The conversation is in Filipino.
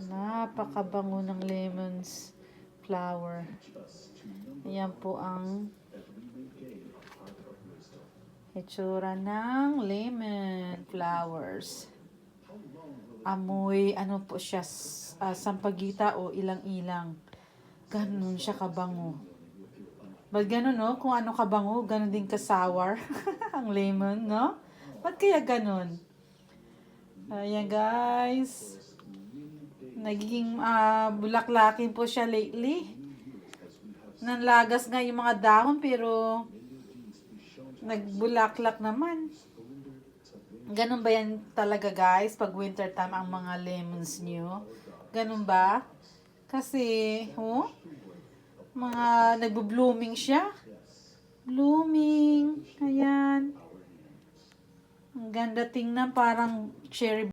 Napakabango ng lemons flower. Ayan po ang itsura ng lemon flowers. Amoy, ano po siya, sampagita o ilang-ilang. Ganun siya kabango. Ba't ganun, no? Kung ano kabango, ganun din ka-sour ang lemon, no? Ba't kaya ganun? Ayan, guys. Nagiging bulaklakin po siya lately. Nanlagas nga yung mga dahon, pero nagbulaklak naman. Ganun ba yan talaga, guys? Pag winter time ang mga lemons nyo? Ganun ba? Kasi, mga nagbo-blooming siya. Blooming. Ayan. Ang ganda tingnan, parang cherry